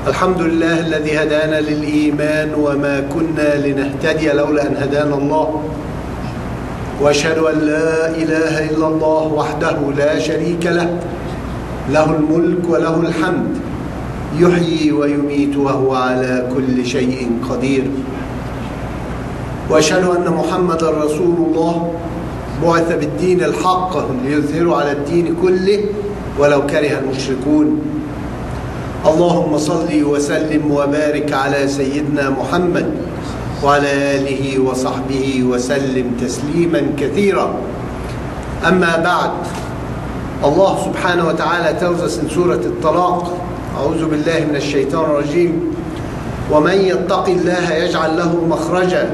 الحمد لله الذي هدانا للإيمان وما كنا لنهتدي لولا أن هدانا الله، وأشهد أن لا إله إلا الله وحده لا شريك له، له الملك وله الحمد، يحيي ويميت وهو على كل شيء قدير. وأشهد أن محمدا رسول الله بعث بالدين الحق ليظهره على الدين كله ولو كره المشركون. اللهم صل وسلم وبارك على سيدنا محمد وعلى آله وصحبه وسلم تسليما كثيرا. أما بعد, Allah subhanahu wa ta'ala tells us in Surah Al-Talaq, أعوذ بالله من الشيطان الرجيم, ومن يتق الله يجعل له مخرجا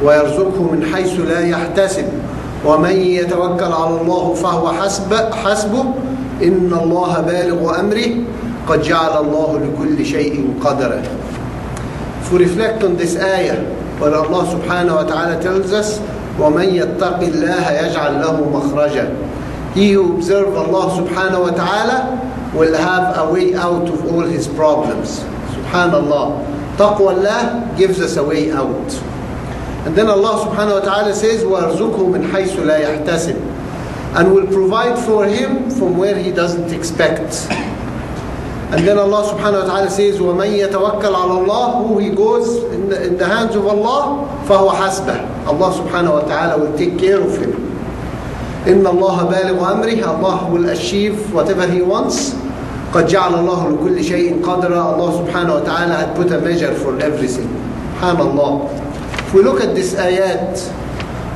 ويرزقه من حيث لا يحتسب ومن يتوكل على الله فهو حسبه إن الله بالغ أمره قد جعل الله لكل شيء قدرا. If we reflect on this ayah where Allah subhanahu wa ta'ala tells us وَمَنْ يَتَّقِ اللَّهَ يَجْعَلْ لَهُ مَخْرَجًا, he who observes Allah subhanahu wa ta'ala will have a way out of all his problems. Subhanallah. Taqwa Allah gives us a way out. And then Allah subhanahu wa ta'ala says وَارْزُقْهُ مِنْ حَيْثُ لَا يَحْتَسِبْ, and will provide for him from where he doesn't expect. And then Allah subhanahu wa ta'ala says وَمَنْ يَتَوَكَّلْ عَلَى اللَّهِ, who he goes in the hands of Allah, فَهُوَ حَسْبَهُ, Allah subhanahu wa ta'ala will take care of him. إِنَّ اللَّهَ بَالِغُ أَمْرِهِ, Allah will achieve whatever he wants. قَدْ جَعَلَ اللَّهُ لِكُلِّ شَيْءٍ قَدْرًا, Allah subhanahu wa ta'ala had put a measure for everything. SubhanAllah. If we look at this ayat,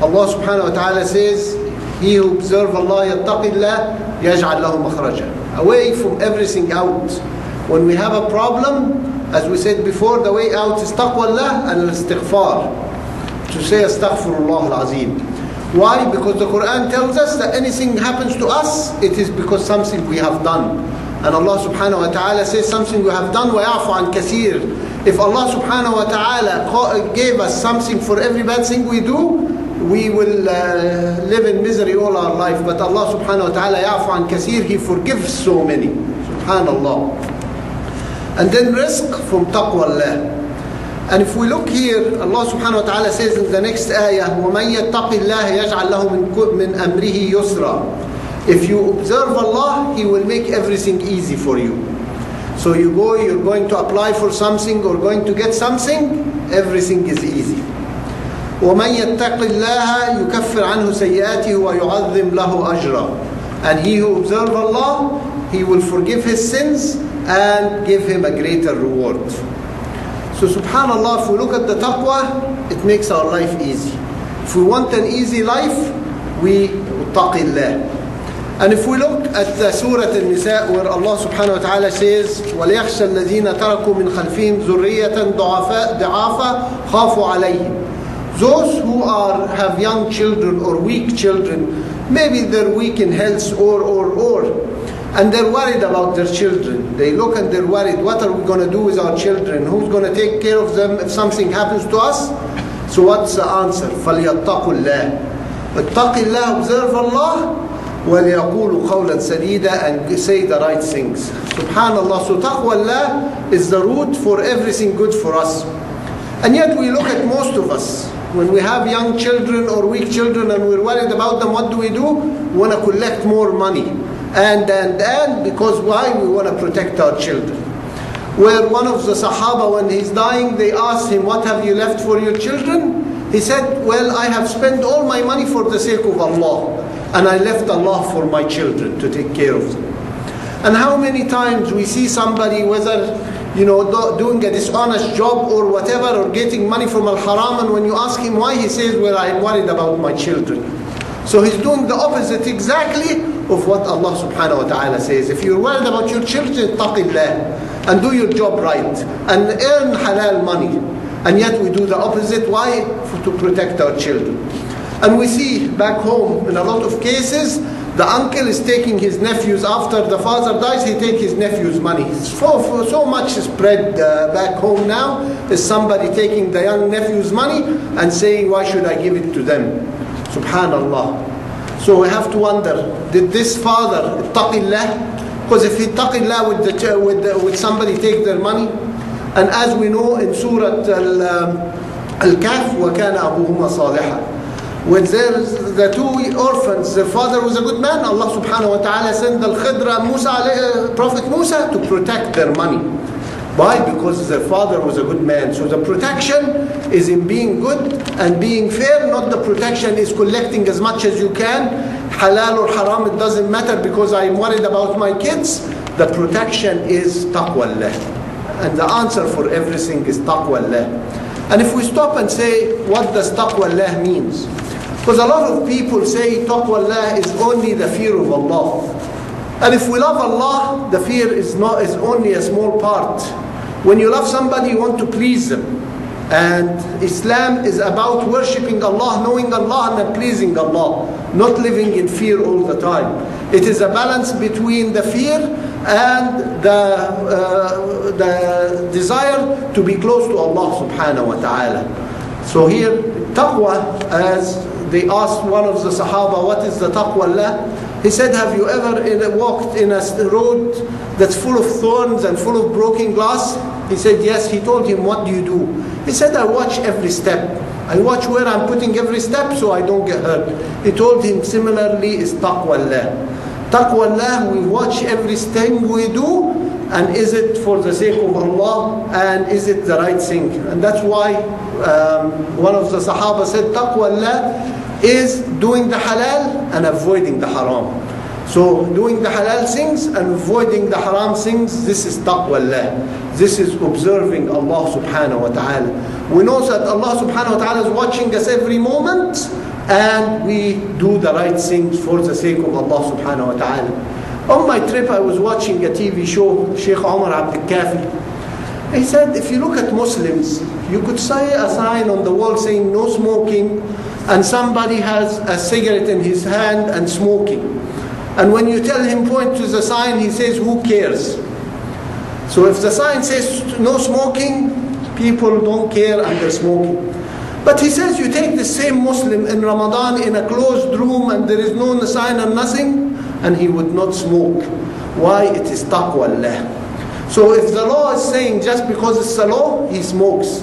Allah subhanahu wa ta'ala says, he who observes Allah يَتَّقِ اللَّهِ يَجْعَلْ لَهُ مَخْرَجًا, away from everything out. When we have a problem, as we said before, the way out is taqwa Allah and al-istighfar, to say astaghfirullah al-azim. Why? Because the Quran tells us that anything happens to us, it is because something we have done. And Allah subhanahu wa ta'ala says something we have done, وَيَعْفُ عَنْ كَثِيرٍ. If Allah subhanahu wa ta'ala gave us something for every bad thing we do, we will live in misery all our life. But Allah subhanahu wa ta'ala يَعْفُ عَنْ كَثِيرٍ, He forgives so many. Subhanallah. And then rizq from taqwa Allah. And if we look here, Allah subhanahu wa ta'ala says in the next ayah, وَمَنْ يَتَّقِ اللَّهَ يَجْعَلْ لَهُ مِنْ أَمْرِهِ يُسْرًا. If you observe Allah, He will make everything easy for you. So you're going to apply for something or going to get something, everything is easy. وَمَنْ يَتَّقِ اللَّهَ يُكَفِّرْ عَنْهُ سَيِّئَاتِهِ وَيُعَظِّمْ لَهُ أَجْرًا. And he who observes Allah, He will forgive his sins and give him a greater reward. So subhanallah, if we look at the taqwa, it makes our life easy. If we want an easy life, we taqillah. And if we look at the Surah Al-Nisa, where Allah subhanahu wa ta'ala says وَلْيَخْشَى الَّذِينَ تَرَكُوا مِنْ خَلْفِهِمْ ذُرِّيَّةً ضَعَافًا خَافُوا عَلَيْهِمْ. Those who have young children or weak children, maybe they're weak in health or and they're worried about their children. They look and they're worried, what are we going to do with our children? Who's going to take care of them if something happens to us? So what's the answer? فَلْيَتَّقُوا اللَّهِ. اتَّقِ اللَّهِ, observe Allah, وَلْيَقُولُوا قَوْلًا سَدِيدًا, and say the right things. Subhanallah. So taqwa Allah is the root for everything good for us. And yet we look at most of us, when we have young children or weak children and we're worried about them, what do? We want to collect more money. And because why? We want to protect our children. Where one of the Sahaba, when he's dying, they asked him, what have you left for your children? He said, well, I have spent all my money for the sake of Allah, and I left Allah for my children to take care of them. And how many times we see somebody, whether doing a dishonest job or whatever, or getting money from al-haram, and when you ask him why, he says, well, I'm worried about my children. So he's doing the opposite exactly of what Allah subhanahu wa ta'ala says. If you're worried about your children, taqillah, and do your job right, and earn halal money. And yet we do the opposite. Why? To protect our children. And we see back home, in a lot of cases, the uncle is taking his nephews, after the father dies, he takes his nephew's money. For so much spread back home now, is somebody taking the young nephew's money and saying, why should I give it to them? Subhanallah. So we have to wonder, did this father, ittaqillah, Because if ittaqillah with somebody take their money, and as we know in Surah Al-Kahf, وَكَانَ أَبُوهُمَا صَالِحًا, when there's the two orphans, their father was a good man, Allah subhanahu wa ta'ala sent Al-Khidr and Prophet Musa to protect their money. Why? Because their father was a good man. So the protection is in being good and being fair, not the protection is collecting as much as you can. Halal or haram, it doesn't matter because I'm worried about my kids. The protection is taqwa Allah. And the answer for everything is taqwa Allah. And if we stop and say, what does taqwa Allah means? Because a lot of people say taqwa Allah is only the fear of Allah. And if we love Allah, the fear is only a small part. When you love somebody, you want to please them. And Islam is about worshipping Allah, knowing Allah and pleasing Allah, not living in fear all the time. It is a balance between the fear and the desire to be close to Allah subhanahu wa ta'ala. So here, taqwa, as they asked one of the Sahaba, what is the taqwa Allah? He said, have you ever walked in a road that's full of thorns and full of broken glass? He said, yes. He told him, what do you do? He said, I watch every step. I watch where I'm putting every step so I don't get hurt. He told him, similarly is taqwa Allah. Taqwa Allah, we watch every thing we do, and is it for the sake of Allah, and is it the right thing? And that's why one of the Sahaba said, taqwa Allah is doing the halal and avoiding the haram. So doing the halal things and avoiding the haram things, this is taqwa Allah. This is observing Allah subhanahu wa ta'ala. We know that Allah subhanahu wa ta'ala is watching us every moment, and we do the right things for the sake of Allah subhanahu wa ta'ala. On my trip, I was watching a TV show, Sheikh Omar Abdul Kafi. He said, if you look at Muslims, you could see a sign on the wall saying no smoking, and somebody has a cigarette in his hand and smoking. And when you tell him point to the sign, he says, who cares? So if the sign says no smoking, people don't care and they're smoking. But he says you take the same Muslim in Ramadan in a closed room and there is no sign and nothing, and he would not smoke. Why? It is taqwa Allah. So if the law is saying just because it's a law, he smokes.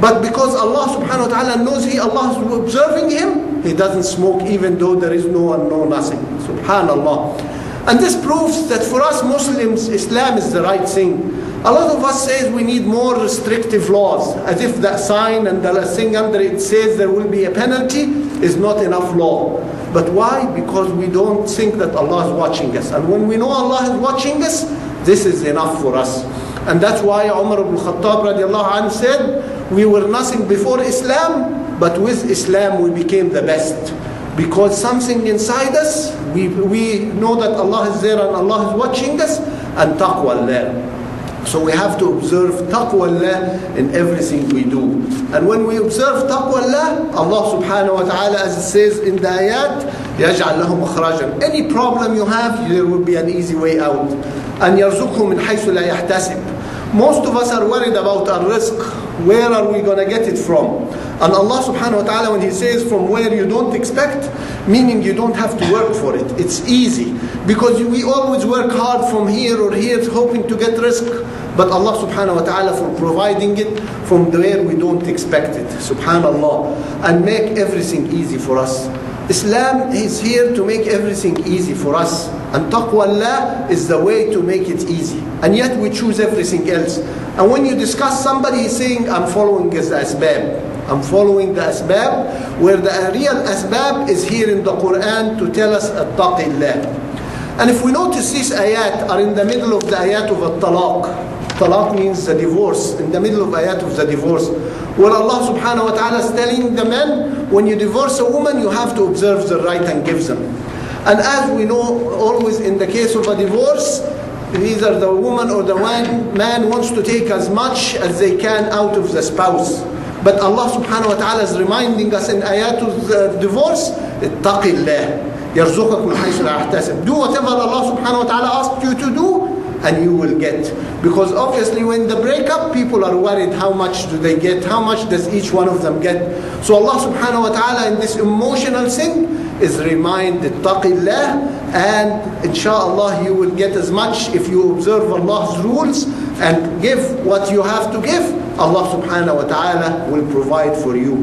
But because Allah subhanahu wa ta'ala knows Allah is observing him, he doesn't smoke even though there is no nothing. Subhanallah. And this proves that for us Muslims, Islam is the right thing. A lot of us says we need more restrictive laws, as if that sign and the thing under it says there will be a penalty is not enough law. But why? Because we don't think that Allah is watching us. And when we know Allah is watching us, this is enough for us. And that's why Umar ibn Khattab radiallahu anhu said, we were nothing before Islam, but with Islam we became the best. Because something inside us, we know that Allah is there and Allah is watching us, and taqwa Allah. So we have to observe taqwa Allah in everything we do. And when we observe taqwa Allah, Allah subhanahu wa ta'ala, as it says in the ayat, يَجْعَلْ لَهُمْ مَخْرَجًا. Any problem you have, there will be an easy way out. And يَرْزُقْهُ مِنْ حَيْثُ لَا يَحْتَسِبْ. Most of us are worried about our risk. Where are we going to get it from? And Allah subhanahu wa ta'ala, when He says from where you don't expect, meaning you don't have to work for it. It's easy. Because we always work hard from here or here hoping to get risk. But Allah subhanahu wa ta'ala for providing it from where we don't expect it. Subhanallah. And make everything easy for us. Islam is here to make everything easy for us. And taqwa Allah is the way to make it easy. And yet we choose everything else. And when you discuss somebody, he's saying, I'm following the asbab. I'm following the asbab, where the real asbab is here in the Quran to tell us attaqillah. And if we notice these ayat are in the middle of the ayat of at-talaq. Talaq means the divorce, in the middle of ayat of the divorce, where Allah subhanahu wa ta'ala is telling the men, when you divorce a woman, you have to observe the right and give them. And as we know, always in the case of a divorce, either the woman or the man wants to take as much as they can out of the spouse. But Allah subhanahu wa ta'ala is reminding us in ayat of the divorce, ittaqillah, yarzuqak min haythu la yahtasib. Do whatever Allah subhanahu wa ta'ala asked you to do, and you will get. Because obviously when the breakup, people are worried how much do they get, how much does each one of them get. So Allah subhanahu wa ta'ala in this emotional thing is reminded, taqillah, and inshallah you will get as much if you observe Allah's rules and give what you have to give. Allah subhanahu wa ta'ala will provide for you.